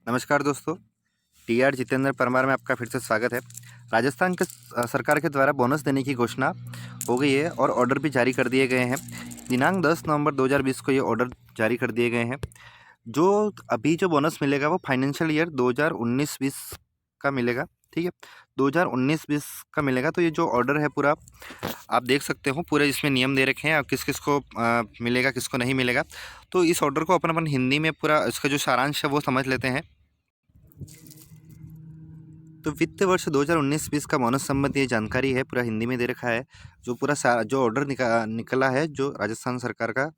नमस्कार दोस्तों। टीआर जितेंद्र परमार में आपका फिर से स्वागत है। राजस्थान के सरकार के द्वारा बोनस देने की घोषणा हो गई है और ऑर्डर भी जारी कर दिए गए हैं। दिनांक 10 नवंबर 2020 को ये ऑर्डर जारी कर दिए गए हैं। जो अभी जो बोनस मिलेगा वो फाइनेंशियल ईयर 2019-20 का मिलेगा। ठीक है, 2019-20 का मिलेगा। तो ये जो ऑर्डर है पूरा आप देख सकते हो, पूरे इसमें नियम दे रखे हैं किस किस को मिलेगा, किसको नहीं मिलेगा। तो इस ऑर्डर को अपन हिंदी में पूरा इसका जो सारांश है वो समझ लेते हैं। तो वित्त वर्ष 2019-20 का बोनस संबंधी ये जानकारी है, पूरा हिंदी में दे रखा है। जो जो ऑर्डर निकला है, जो राजस्थान सरकार का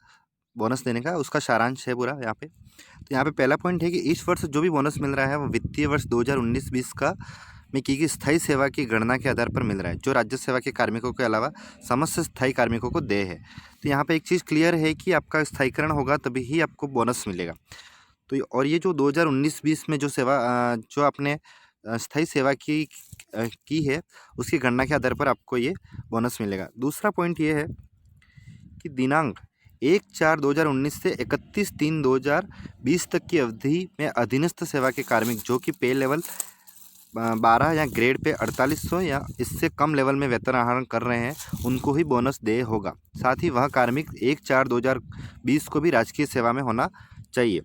बोनस देने का, उसका सारांश है पूरा यहाँ पे। तो यहाँ पे पहला पॉइंट है कि इस वर्ष जो भी बोनस मिल रहा है वो वित्तीय वर्ष 2019-20 का में की गई स्थायी सेवा की गणना के आधार पर मिल रहा है, जो राज्य सेवा के कार्मिकों के अलावा समस्त स्थायी कार्मिकों को देय है। तो यहाँ पे एक चीज़ क्लियर है कि आपका स्थायीकरण होगा तभी ही आपको बोनस मिलेगा। तो और ये जो 2019-20 में जो जो आपने स्थायी सेवा की है, उसकी गणना के आधार पर आपको ये बोनस मिलेगा। दूसरा पॉइंट ये है कि दिनांक 1/4/2019 से 31/3/2020 तक की अवधि में अधीनस्थ सेवा के कार्मिक जो कि पे लेवल 12 या ग्रेड पे 4800 या इससे कम लेवल में वेतन आहरण कर रहे हैं, उनको ही बोनस देय होगा। साथ ही वह कार्मिक 1/4/2020 को भी राजकीय सेवा में होना चाहिए।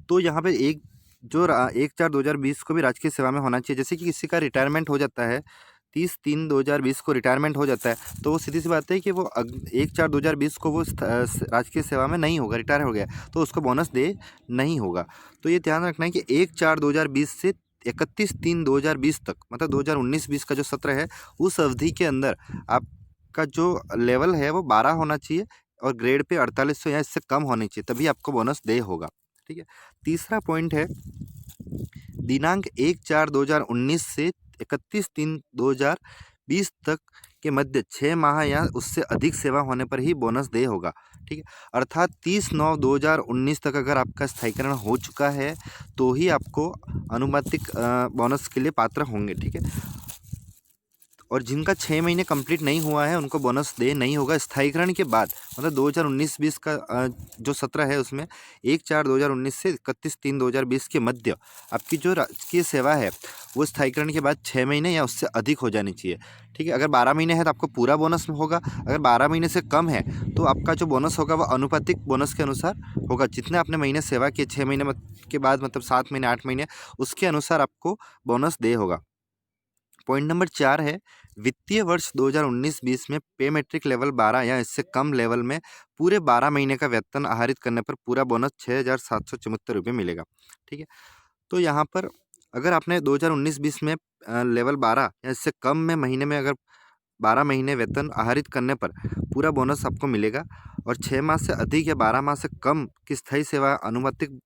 तो यहाँ पे 1/4/2020 को भी राजकीय सेवा में होना चाहिए। जैसे कि किसी का रिटायरमेंट हो जाता है, 30/3/2020 को रिटायरमेंट हो जाता है, तो वो सीधी सी बात है कि वो 1/4/2020 को वो राजकीय सेवा में नहीं होगा, रिटायर हो गया, तो उसको बोनस दे नहीं होगा। तो ये ध्यान रखना है कि 1/4/2020 से 31/3/2020 तक, मतलब 2019-20 का जो सत्र है, उस अवधि के अंदर आपका जो लेवल है वो 12 होना चाहिए और ग्रेड पे 4800 या इससे कम होनी चाहिए, तभी आपको बोनस दे होगा। ठीक है। तीसरा पॉइंट है, दिनांक 1/4/2019 से 31/3/2020 तक के मध्य 6 माह या उससे अधिक सेवा होने पर ही बोनस दे होगा। ठीक है, अर्थात 30/9/2019 तक अगर आपका स्थायीकरण हो चुका है तो ही आपको अनुमानित बोनस के लिए पात्र होंगे। ठीक है, और जिनका 6 महीने कंप्लीट नहीं हुआ है उनको बोनस दे नहीं होगा स्थायीकरण के बाद, मतलब 2019-20 का जो सत्र है उसमें 1/4/2019 से 31/3/2020 के मध्य आपकी जो राजकीय सेवा है वो स्थायीकरण के बाद 6 महीने या उससे अधिक हो जानी चाहिए। ठीक है, अगर 12 महीने है तो आपको पूरा बोनस होगा, अगर 12 महीने से कम है तो आपका जो बोनस होगा वो अनुपातिक बोनस के अनुसार होगा। जितने आपने महीने सेवा किए 6 महीने के बाद, मतलब 7 महीने 8 महीने, उसके अनुसार आपको बोनस दे होगा। पॉइंट नंबर 4 है, वित्तीय वर्ष 2019-20 में पे मैट्रिक लेवल 12 या इससे कम लेवल में पूरे 12 महीने का वेतन आहरित करने पर पूरा बोनस 6,774 रुपये मिलेगा। ठीक है, तो यहाँ पर अगर आपने 2019-20 में लेवल 12 या इससे कम में महीने में अगर 12 महीने वेतन आहरित करने पर पूरा बोनस आपको मिलेगा, और 6 माह से अधिक या 12 माह से कम की स्थायी सेवा अनुमानित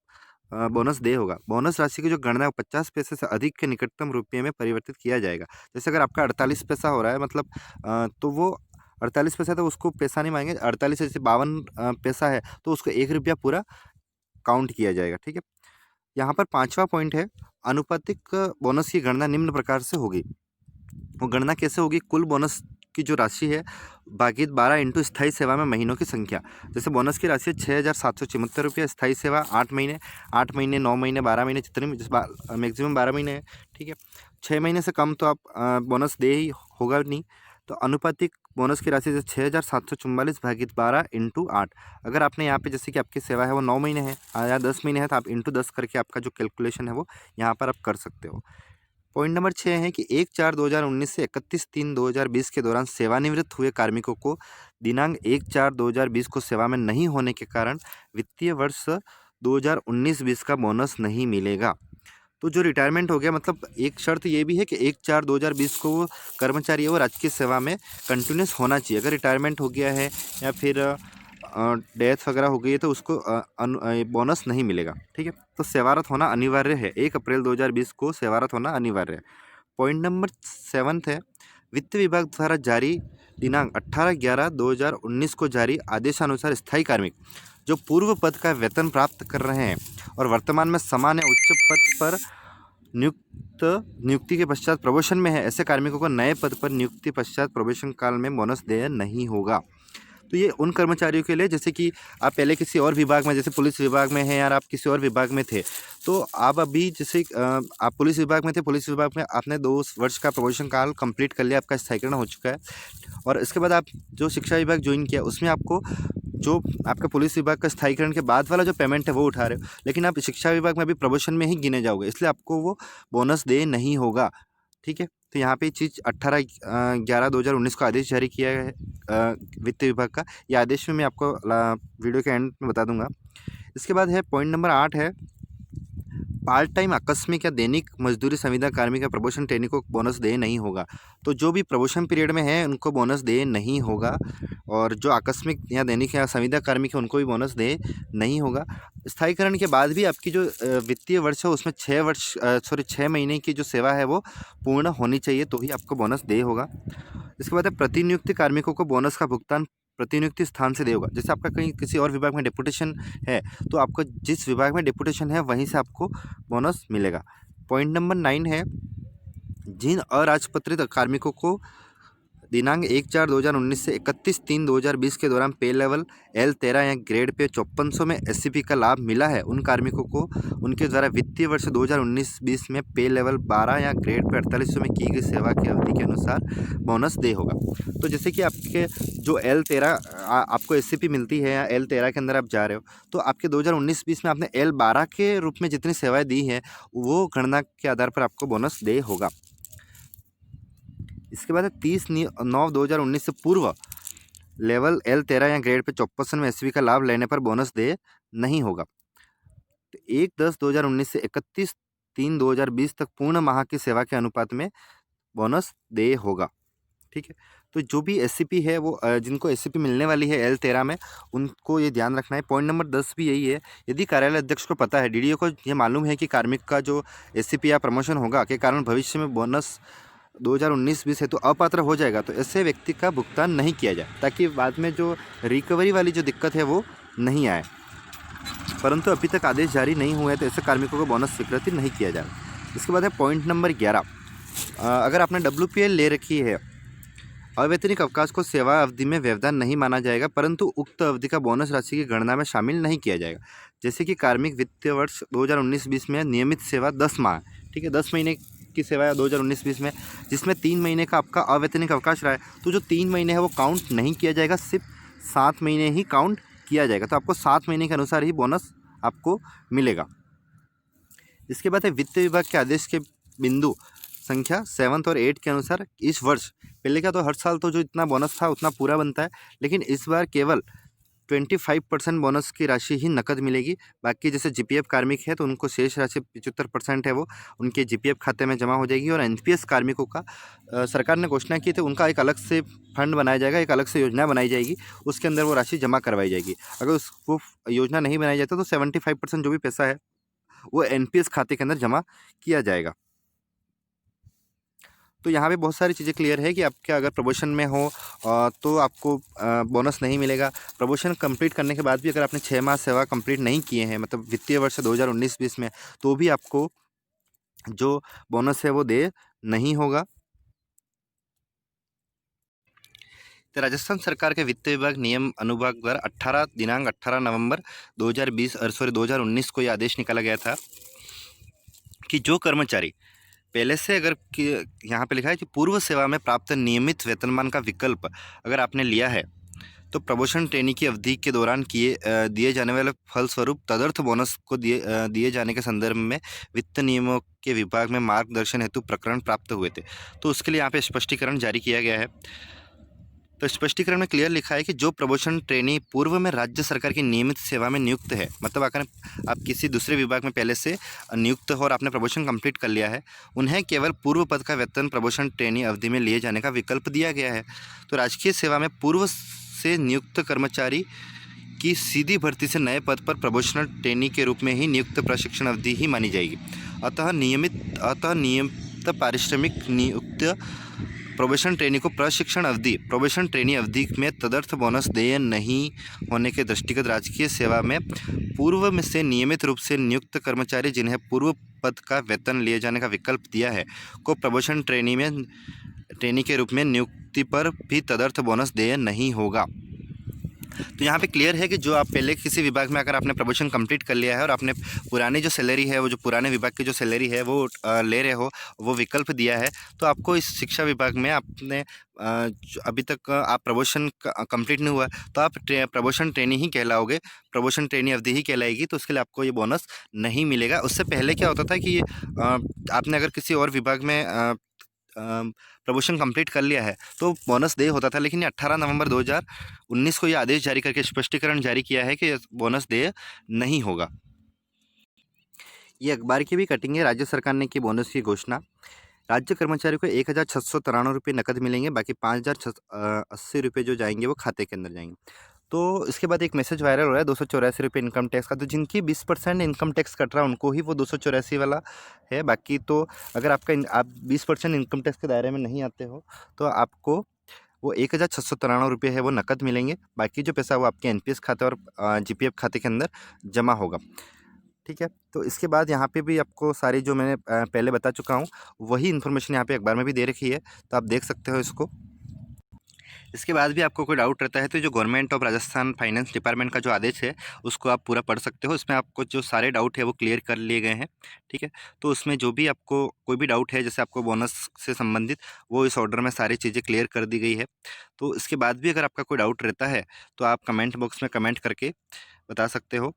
बोनस दे होगा। बोनस राशि की जो गणना है 50 पैसे से अधिक के निकटतम रुपये में परिवर्तित किया जाएगा। जैसे अगर आपका 48 पैसा हो रहा है, मतलब तो वो 48 पैसा, तो उसको पैसा नहीं मांगेंगे। 48 से जैसे 52 पैसा है तो उसको 1 रुपया पूरा काउंट किया जाएगा। ठीक है, यहाँ पर 5वां पॉइंट है, आनुपातिक बोनस की गणना निम्न प्रकार से होगी। वो गणना कैसे होगी? कुल बोनस की जो राशि है भागित 12 इंटू स्थायी सेवा में महीनों की संख्या। जैसे बोनस की राशि है 6,774 रुपये, स्थायी सेवा 8 महीने 9 महीने 12 महीने, जितने मैक्सिमम 12 महीने है। ठीक है, 6 महीने से कम तो आप बोनस दे ही होगा नहीं। तो अनुपातिक बोनस की राशि जैसे 6,744 भागित 12 इंटू 8। अगर आपने यहाँ पे जैसे कि आपकी सेवा है वो 9 महीने है या 10 महीने है, तो आप इंटू 10 करके आपका जो कैलकुलेशन है वो यहाँ पर आप कर सकते हो। पॉइंट नंबर 6 है कि 1/4/2019 से 31/3/2020 के दौरान सेवानिवृत्त हुए कार्मिकों को दिनांक 1/4/2020 को सेवा में नहीं होने के कारण वित्तीय वर्ष 2019-20 का बोनस नहीं मिलेगा। तो जो रिटायरमेंट हो गया, मतलब एक शर्त ये भी है कि 1/4/2020 को वो कर्मचारी है वो राजकीय सेवा में कंटिन्यूस होना चाहिए। अगर रिटायरमेंट हो गया है या फिर डेथ वगैरह हो गई है तो उसको बोनस नहीं मिलेगा। ठीक है, तो सेवारत होना अनिवार्य है। 1 अप्रैल 2020 को सेवारत होना अनिवार्य है। पॉइंट नंबर 7 है, वित्त विभाग द्वारा जारी दिनांक 18/11/2019 को जारी आदेशानुसार स्थायी कार्मिक जो पूर्व पद का वेतन प्राप्त कर रहे हैं और वर्तमान में समान या उच्च पद पर नियुक्ति के पश्चात प्रमोशन में है, ऐसे कार्मिकों को नए पद पर नियुक्ति पश्चात प्रोबेशन काल में बोनस देय नहीं होगा। तो ये उन कर्मचारियों के लिए जैसे कि आप पहले किसी और विभाग में, जैसे पुलिस विभाग में हैं या आप किसी और विभाग में थे, तो आप अभी जैसे आप पुलिस विभाग में थे, पुलिस विभाग में आपने 2 वर्ष का प्रमोशन काल कंप्लीट कर लिया, आपका स्थायीकरण हो चुका है, और इसके बाद आप जो शिक्षा विभाग ज्वाइन किया उसमें आपको जो आपका पुलिस विभाग का स्थायीकरण के बाद वाला जो पेमेंट है वो उठा रहे हो, लेकिन आप शिक्षा विभाग में अभी प्रमोशन में ही गिने जाओगे, इसलिए आपको वो बोनस दे नहीं होगा। ठीक है, तो यहाँ पे चीज़ 18/11/2019 को आदेश जारी किया है वित्त विभाग का। ये आदेश में मैं आपको वीडियो के एंड में बता दूंगा। इसके बाद है पॉइंट नंबर 8 है, पार्ट टाइम आकस्मिक या दैनिक मजदूरी संविदा कार्मिक या प्रमोशन ट्रेनी को बोनस दे नहीं होगा। तो जो भी प्रमोशन पीरियड में है उनको बोनस दे नहीं होगा, और जो आकस्मिक या दैनिक या संविदा कार्मिक है उनको भी बोनस दे नहीं होगा। स्थायीकरण के बाद भी आपकी जो वित्तीय वर्ष है उसमें 6 महीने की जो सेवा है वो पूर्ण होनी चाहिए, तो ही आपको बोनस दे होगा। इसके बाद है प्रतिनियुक्ति कार्मिकों को बोनस का भुगतान प्रतिनियुक्ति स्थान से दे होगा। जैसे आपका कहीं किसी और विभाग में डेपुटेशन है, तो आपको जिस विभाग में डेपुटेशन है वहीं से आपको बोनस मिलेगा। पॉइंट नंबर 9 है, जिन अराजपत्रित कार्मिकों को दिनांक 1/4/2019 से 31/3/2020 के दौरान पे लेवल L13 या ग्रेड पे 5400 में SCP का लाभ मिला है, उन कार्मिकों को उनके द्वारा वित्तीय वर्ष 2019-20 में पे लेवल 12 या ग्रेड पे 4800 में की गई सेवा की अवधि के अनुसार बोनस दे होगा। तो जैसे कि आपके जो L13 आपको SCP मिलती है या L13 के अंदर आप जा रहे हो, तो आपके 2019-20 में आपने L12 के रूप में जितनी सेवाएँ दी हैं वो गणना के आधार पर आपको बोनस दे होगा। इसके बाद है 30/9/2019 से पूर्व लेवल L13 या ग्रेड पे 54 में SCP का लाभ लेने पर बोनस दे नहीं होगा। तो 1/10/2019 से 31/3/2020 तक पूर्ण माह की सेवा के अनुपात में बोनस दे होगा। ठीक है, तो जो भी SCP है वो जिनको SCP मिलने वाली है L13 में उनको ये ध्यान रखना है। पॉइंट नंबर 10 भी यही है, यदि कार्यालय अध्यक्ष को पता है, DDO को ये मालूम है कि कार्मिक का जो SCP या प्रमोशन होगा के कारण भविष्य में बोनस 2019-20 हेतु अपात्र हो जाएगा, तो ऐसे व्यक्ति का भुगतान नहीं किया जाए, ताकि बाद में जो रिकवरी वाली जो दिक्कत है वो नहीं आए। परंतु अभी तक आदेश जारी नहीं हुए तो ऐसे कार्मिकों को बोनस स्वीकृति नहीं किया जाए। इसके बाद है पॉइंट नंबर 11, अगर आपने WPL ले रखी है, अवैतनिक अवकाश को सेवा अवधि में व्यवधान नहीं माना जाएगा, परंतु उक्त अवधि का बोनस राशि की गणना में शामिल नहीं किया जाएगा। जैसे कि कार्मिक वित्तीय वर्ष 2019-20 में नियमित सेवा 10 माह, ठीक है, 10 महीने की सेवा है 2019-20 में, जिसमें 3 महीने का आपका अवैतनिक अवकाश रहा है, तो जो 3 महीने है वो काउंट नहीं किया जाएगा, सिर्फ 7 महीने ही काउंट किया जाएगा। तो आपको 7 महीने के अनुसार ही बोनस आपको मिलेगा। इसके बाद है वित्त विभाग के आदेश के बिंदु संख्या 7 और 8 के अनुसार इस वर्ष, पहले का तो हर साल तो जो इतना बोनस था उतना पूरा बनता है, लेकिन इस बार केवल 25% बोनस की राशि ही नकद मिलेगी। बाकी जैसे GPF कार्मिक है तो उनको शेष राशि 75% है वो उनके GPF खाते में जमा हो जाएगी, और NPS कार्मिकों का सरकार ने घोषणा की थी उनका एक अलग से फंड बनाया जाएगा, एक अलग से योजना बनाई जाएगी, उसके अंदर वो राशि जमा करवाई जाएगी। अगर वो योजना नहीं बनाई जाती तो 75% जो भी पैसा है वो NPS खाते के अंदर जमा किया जाएगा। तो यहाँ पे बहुत सारी चीज़ें क्लियर है कि आपके अगर प्रमोशन में हो तो आपको बोनस नहीं मिलेगा। प्रमोशन कंप्लीट करने के बाद भी अगर आपने 6 माह सेवा कंप्लीट नहीं किए हैं, मतलब वित्तीय वर्ष 2019-20 में, तो भी आपको जो बोनस है वो दे नहीं होगा। तो राजस्थान सरकार के वित्त विभाग नियम अनुभाग द्वारा दिनांक 18 नवंबर 2019 को यह आदेश निकाला गया था कि जो कर्मचारी पहले से अगर यहाँ पे लिखा है कि पूर्व सेवा में प्राप्त नियमित वेतनमान का विकल्प अगर आपने लिया है, तो प्रमोशन ट्रेनी की अवधि के दौरान दिए जाने वाले फलस्वरूप तदर्थ बोनस को दिए जाने के संदर्भ में वित्त नियमों के विभाग में मार्गदर्शन हेतु प्रकरण प्राप्त हुए थे। तो उसके लिए यहाँ पे स्पष्टीकरण जारी किया गया है। तो स्पष्टीकरण में क्लियर लिखा है कि जो प्रमोशन ट्रेनी पूर्व में राज्य सरकार की नियमित सेवा में नियुक्त है, मतलब अगर आप किसी दूसरे विभाग में पहले से नियुक्त हो और आपने प्रमोशन कंप्लीट कर लिया है, उन्हें केवल पूर्व पद का वेतन प्रमोशन ट्रेनी अवधि में लिए जाने का विकल्प दिया गया है। तो राजकीय सेवा में पूर्व से नियुक्त कर्मचारी की सीधी भर्ती से नए पद पर प्रमोशनल ट्रेनी के रूप में ही नियुक्त प्रशिक्षण अवधि ही मानी जाएगी। अतः नियमित पारिश्रमिक नियुक्त प्रोबेशन ट्रेनी अवधि में तदर्थ बोनस देय नहीं होने के दृष्टिगत राजकीय सेवा में पूर्व में से नियमित रूप से नियुक्त कर्मचारी जिन्हें पूर्व पद का वेतन लिए जाने का विकल्प दिया है को प्रमोशन ट्रेनी के रूप में नियुक्ति पर भी तदर्थ बोनस देय नहीं होगा। तो यहाँ पे क्लियर है कि जो आप पहले किसी विभाग में अगर आपने प्रमोशन कंप्लीट कर लिया है और आपने पुरानी जो सैलरी है, वो जो पुराने विभाग की जो सैलरी है वो ले रहे हो, वो विकल्प दिया है, तो आपको इस शिक्षा विभाग में आपने अभी तक आप प्रमोशन कंप्लीट नहीं हुआ तो आप प्रमोशन ट्रेनी ही कहलाओगे, प्रमोशन ट्रेनी अवधि ही कहलाएगी, तो उसके लिए आपको ये बोनस नहीं मिलेगा। उससे पहले क्या होता था कि आपने अगर किसी और विभाग में प्रमोशन कंप्लीट कर लिया है तो बोनस डे होता था, लेकिन ये 18 नवंबर 2019 को ये आदेश जारी करके स्पष्टीकरण जारी किया है कि बोनस डे नहीं होगा। ये अखबार की भी कटिंग है। राज्य सरकार ने की बोनस की घोषणा। राज्य कर्मचारियों को 1693 रुपये नकद मिलेंगे, बाकी 5080 रुपये जो जाएंगे वो खाते के अंदर जाएंगे। तो इसके बाद एक मैसेज वायरल हो रहा है 284 रुपये इनकम टैक्स का, तो जिनकी 20% इनकम टैक्स कट रहा है उनको ही वो 284 वाला है। बाकी तो अगर आप 20% इनकम टैक्स के दायरे में नहीं आते हो तो आपको वो 1693 रुपये है वो नकद मिलेंगे, बाकी जो पैसा वो आपके एनपीएस खाते और जीपीएफ खाते के अंदर जमा होगा। ठीक है, तो इसके बाद यहाँ पे भी आपको सारी जो मैंने पहले बता चुका हूँ वही इन्फॉर्मेशन यहाँ पे अखबार में भी दे रखी है, तो आप देख सकते हो इसको। इसके बाद भी आपको कोई डाउट रहता है तो जो government of Rajasthan finance department का जो आदेश है उसको आप पूरा पढ़ सकते हो। इसमें आपको जो सारे डाउट है वो क्लियर कर लिए गए हैं। ठीक है, तो उसमें जो भी आपको कोई भी डाउट है जैसे आपको बोनस से संबंधित, वो इस ऑर्डर में सारी चीज़ें क्लियर कर दी गई है। तो इसके बाद भी अगर आपका कोई डाउट रहता है तो आप कमेंट बॉक्स में कमेंट करके बता सकते हो।